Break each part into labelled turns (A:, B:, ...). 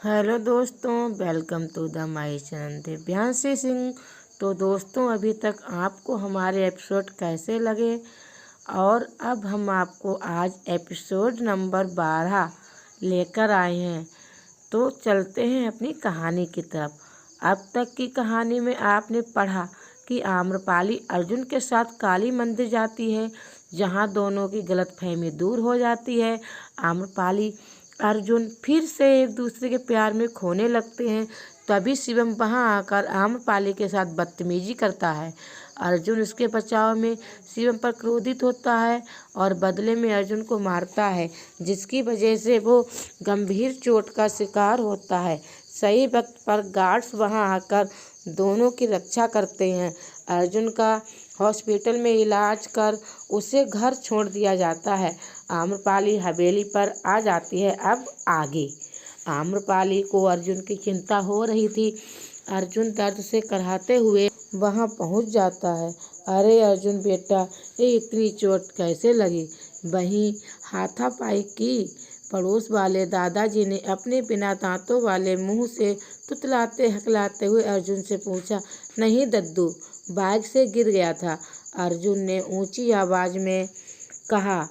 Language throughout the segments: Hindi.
A: हेलो दोस्तों, welcome to the my channel Divyanshi Singh. तो दोस्तों, अभी तक आपको हमारे एपिसोड कैसे लगे? और अब हम आपको आज एपिसोड नंबर 12 लेकर आए हैं। तो चलते हैं अपनी कहानी की तरफ। अब तक की कहानी में आपने पढ़ा कि आम्रपाली अर्जुन के साथ काली मंदिर जाती है, जहां दोनों की गलतफहमी दूर हो जाती है। आम्रपाली अर्जुन फिर से एक दूसरे के प्यार में खोने लगते हैं। तभी शिवम वहां आकर आम्रपाली के साथ बदतमीजी करता है। अर्जुन उसके बचाव में शिवम पर क्रोधित होता है और बदले में अर्जुन को मारता है, जिसकी वजह से वो गंभीर चोट का शिकार होता है। सही वक्त पर गार्ड्स वहां आकर दोनों की रक्षा करते हैं। अर्जुन का हॉस्पिटल में इलाज कर उसे घर छोड़ दिया जाता है। आम्रपाली हवेली पर आ जाती है। अब आगे आम्रपाली को अर्जुन की चिंता हो रही थी। अर्जुन दर्द से कराहते हुए वहां पहुंच जाता है। अरे अर्जुन बेटा, ये इतनी चोट कैसे लगी? वहीं हाथापाई की पड़ोस वाले दादाजी ने अपने बिना दांतों वाले मुंह से तुतलाते हकलाते हुए अर्जुन से पूछा। नहीं दद्दू, बाइक से गिर गया था, अर्जुन ने ऊंची आवाज में कहा,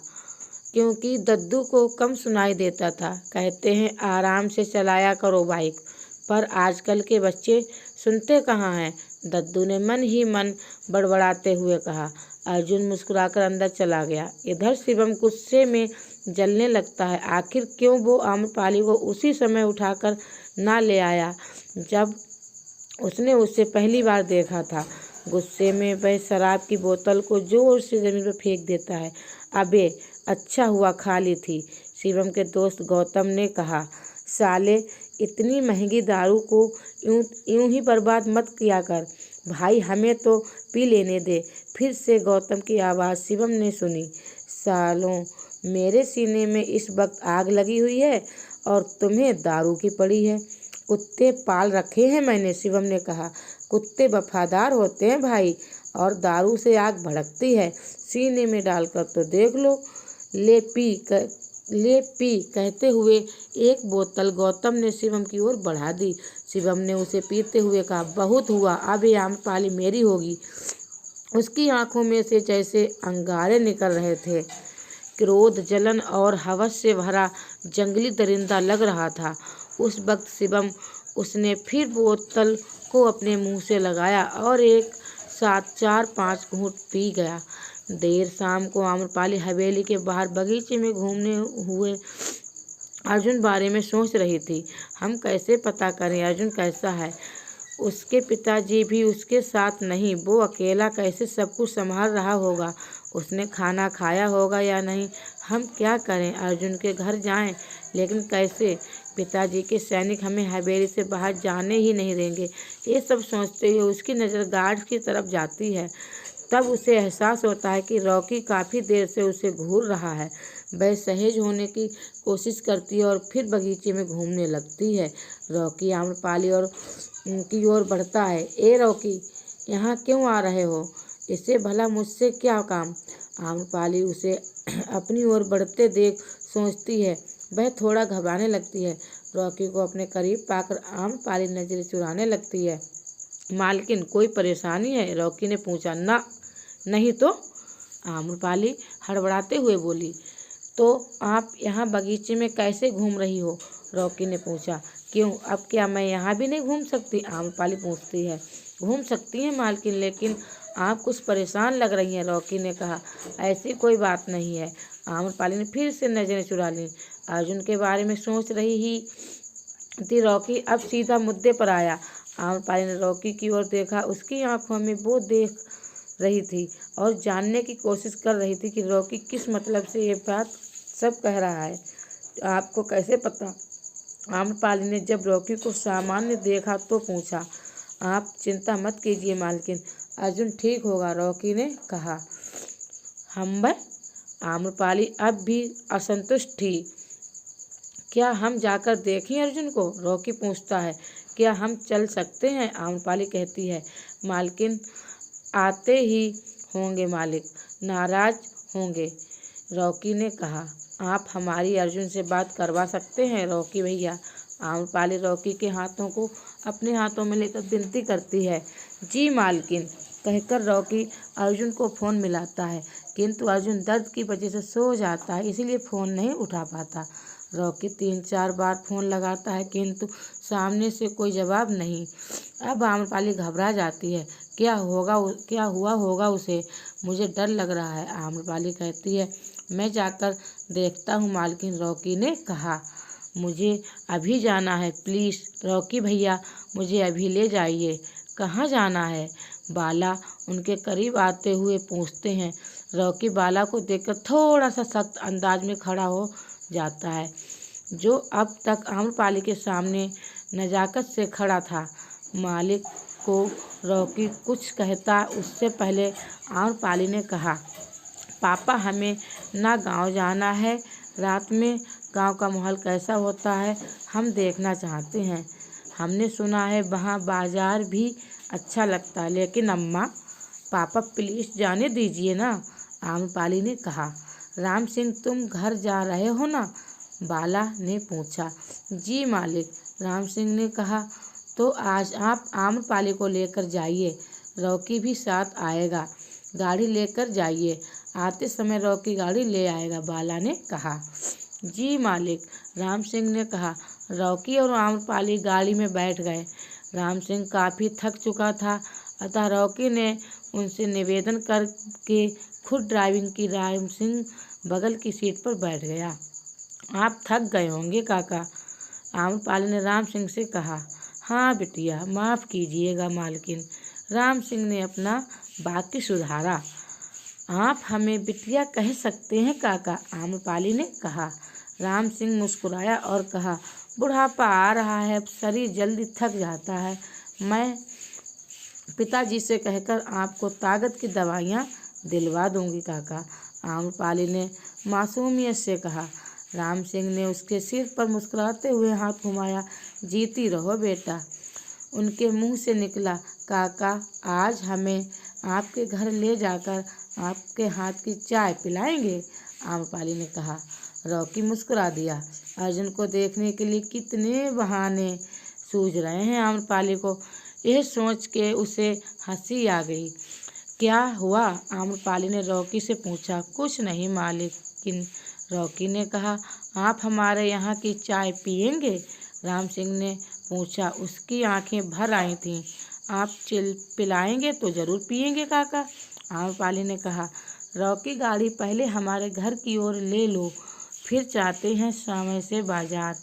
A: क्योंकि दद्दू को कम सुनाई देता था। कहते हैं आराम से चलाया करो बाइक, पर आजकल के बच्चे सुनते कहाँ हैं? दद्दू ने मन ही मन बड़बड़ाते हुए कहा। अर्जुन मुस्कुराकर अंदर चला गया। इधर शिवम गुस्से में जलने लगता है। आखिर क्यों वो आम्रपाली को उसी समय उठाकर ना ले आया जब उसने उसे पहली बार देखा था। गुस्से में वह शराब की बोतल को जोर से जमीन पर फेंक देता है। अबे, अच्छा हुआ खाली थी, शिवम के दोस्त गौतम ने कहा। साले, इतनी महंगी दारू को यूं ही बर्बाद मत किया कर भाई, हमें तो पी लेने दे। फिर से गौतम की आवाज़ शिवम ने सुनी। सालों, मेरे सीने में इस वक्त आग लगी हुई है और तुम्हें दारू की पड़ी है। कुत्ते पाल रखे हैं मैंने, शिवम ने कहा। कुत्ते वफादार होते हैं भाई, और दारू से आग भड़कती है। सीने में डालकर तो देख लो। ले पी कहते हुए एक बोतल गौतम ने शिवम की ओर बढ़ा दी। शिवम ने उसे पीते हुए कहा, बहुत हुआ, अब ये आम्रपाली मेरी होगी। उसकी आंखों में से जैसे अंगारे निकल रहे थे। क्रोध, जलन और हवस से भरा जंगली दरिंदा लग रहा था। उस वक्त शिवम उसने फिर बोतल को अपने मुंह से लगाया और एक साथ 4-5 घूंट पी गया। देर शाम को आम्रपाली हवेली के बाहर बगीचे में घूमने हुए अर्जुन बारे में सोच रही थी। हम कैसे पता करें अर्जुन कैसा है? उसके पिताजी भी उसके साथ नहीं, वो अकेला कैसे सब कुछ संभाल रहा होगा? उसने खाना खाया होगा या नहीं? हम क्या करें? अर्जुन के घर जाएं, लेकिन कैसे? पिताजी के सैनिक हमें हवेली से बाहर जाने ही नहीं देंगे। ये सब सोचते हुए उसकी नज़र गार्ड की तरफ जाती है। तब उसे एहसास होता है कि रॉकी काफ़ी देर से उसे घूर रहा है। वह सहज होने की कोशिश करती है और फिर बगीचे में घूमने लगती है। रॉकी आम्रपाली और की ओर बढ़ता है। ए रॉकी, यहाँ क्यों आ रहे हो? इसे भला मुझसे क्या काम? आम्रपाली उसे अपनी ओर बढ़ते देख सोचती है। वह थोड़ा घबराने लगती है। रॉकी को अपने करीब पाकर आम्रपाली नजरें चुराने लगती है। मालकिन, कोई परेशानी है? रॉकी ने पूछा। ना, नहीं तो, आम्रपाली हड़बड़ाते हुए बोली। तो आप यहाँ बगीचे में कैसे घूम रही हो? रॉकी ने पूछा। क्यों, अब क्या मैं यहाँ भी नहीं घूम सकती? आम्रपाली पूछती है। घूम सकती हैं मालकिन, लेकिन आप कुछ परेशान लग रही हैं, रॉकी ने कहा। ऐसी कोई बात नहीं है। आम्रपाली ने फिर से नजरें चुरा लीं। अर्जुन के बारे में सोच रही ही थी रॉकी अब सीधा मुद्दे पर आया। आम्रपाली ने रॉकी की ओर देखा। उसकी आंखों में वो देख रही थी और जानने की कोशिश कर रही थी कि रॉकी किस मतलब से ये बात सब कह रहा है। आपको कैसे पता? आम्रपाली ने जब रॉकी को सामान्य देखा तो पूछा। आप चिंता मत कीजिए मालकिन, अर्जुन ठीक होगा, रॉकी ने कहा। हम आम्रपाली अब भी असंतुष्ट थी। क्या हम जाकर देखें अर्जुन को? रॉकी पूछता है। क्या हम चल सकते हैं? आम्रपाली कहती है। मालकिन आते ही होंगे, मालिक नाराज होंगे, रॉकी ने कहा। आप हमारी अर्जुन से बात करवा सकते हैं रॉकी भैया, आम्रपाली रॉकी के हाथों को अपने हाथों में लेकर विनती करती है। जी मालकिन, कहकर रॉकी अर्जुन को फ़ोन मिलाता है, किंतु अर्जुन दर्द की वजह से सो जाता है, इसीलिए फ़ोन नहीं उठा पाता। रॉकी 3-4 बार फ़ोन लगाता है, किंतु सामने से कोई जवाब नहीं। अब आम्रपाली घबरा जाती है। क्या हुआ होगा उसे, मुझे डर लग रहा है। आम्रपाली कहती है, मैं जाकर देखता हूँ मालकिन, रॉकी ने कहा। मुझे अभी जाना है, प्लीज़ रॉकी भैया, मुझे अभी ले जाइए। कहाँ जाना है? बाला उनके करीब आते हुए पूछते हैं। रॉकी बाला को देखकर थोड़ा सा सख्त अंदाज में खड़ा हो जाता है, जो अब तक आम्रपाली के सामने नज़ाकत से खड़ा था। मालिक को रॉकी कुछ कहता उससे पहले आम्रपाली ने कहा, पापा हमें ना गांव जाना है, रात में गांव का माहौल कैसा होता है हम देखना चाहते हैं। हमने सुना है वहाँ बाजार भी अच्छा लगता है। लेकिन अम्मा, पापा प्लीज़ जाने दीजिए ना, आम्रपाली ने कहा। राम सिंह, तुम घर जा रहे हो ना? बाला ने पूछा। जी मालिक, राम सिंह ने कहा। तो आज आप आम्रपाली को लेकर जाइए, रॉकी भी साथ आएगा। गाड़ी लेकर जाइए, आते समय रॉकी गाड़ी ले आएगा, बाला ने कहा। जी मालिक, राम सिंह ने कहा। रॉकी और आम्रपाली गाड़ी में बैठ गए। राम सिंह काफ़ी थक चुका था, अतः रॉकी ने उनसे निवेदन करके खुद ड्राइविंग की। राम सिंह बगल की सीट पर बैठ गया। आप थक गए होंगे काका, आम्रपाली ने राम सिंह से कहा। हाँ बिटिया, माफ़ कीजिएगा मालकिन, राम सिंह ने अपना वाक्य सुधारा। आप हमें बिटिया कह सकते हैं काका, आम्रपाली ने कहा। राम सिंह मुस्कुराया और कहा, बुढ़ापा आ रहा है, शरीर जल्दी थक जाता है। मैं पिताजी से कहकर आपको ताकत की दवाइयाँ दिलवा दूंगी काका, आम्रपाली ने मासूमियत से कहा। राम सिंह ने उसके सिर पर मुस्कुराते हुए हाथ घुमाया। जीती रहो बेटा। उनके मुंह से निकला, काका आज हमें आपके घर ले जाकर आपके हाथ की चाय पिलाएंगे, आम्रपाली ने कहा। रॉकी मुस्कुरा दिया। अर्जुन को देखने के लिए कितने बहाने सूझ रहे हैं आम्रपाली को, यह सोच के उसे हंसी आ गई। क्या हुआ? आम्रपाली ने रॉकी से पूछा। कुछ नहीं मालिकिन, रॉकी ने कहा। आप हमारे यहाँ की चाय पियेंगे? राम सिंह ने पूछा। उसकी आंखें भर आई थीं। आप पिलाएंगे तो ज़रूर पियेंगे काका, आम्रपाली ने कहा। रॉकी, गाड़ी पहले हमारे घर की ओर ले लो, फिर चाहते हैं समय से बाजार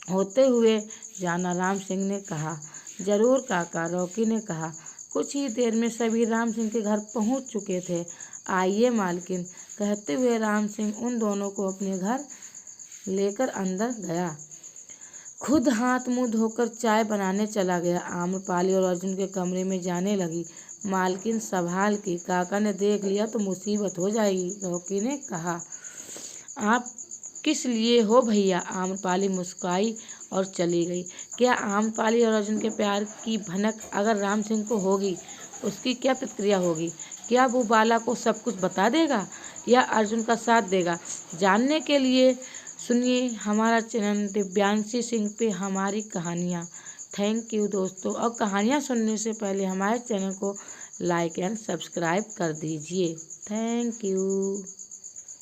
A: होते हुए जाना, राम सिंह ने कहा। ज़रूर काका, रॉकी ने कहा। कुछ ही देर में सभी राम सिंह के घर पहुंच चुके थे। आइए मालकिन, कहते हुए राम सिंह उन दोनों को अपने घर लेकर अंदर गया। खुद हाथ मुंह धोकर चाय बनाने चला गया। आम्रपाली और अर्जुन के कमरे में जाने लगी। मालकिन संभाल की, काका ने देख लिया तो मुसीबत हो जाएगी, रॉकी ने कहा। आप किस लिए हो भैया? आम्रपाली मुस्कुराई और चली गई। क्या आम्रपाली और अर्जुन के प्यार की भनक अगर राम सिंह को होगी, उसकी क्या प्रतिक्रिया होगी? क्या वो बाला को सब कुछ बता देगा या अर्जुन का साथ देगा? जानने के लिए सुनिए हमारा चैनल दिव्यांशी सिंह पे हमारी कहानियाँ। थैंक यू दोस्तों, और कहानियाँ सुनने से पहले हमारे चैनल को लाइक एंड सब्सक्राइब कर दीजिए। Thank you.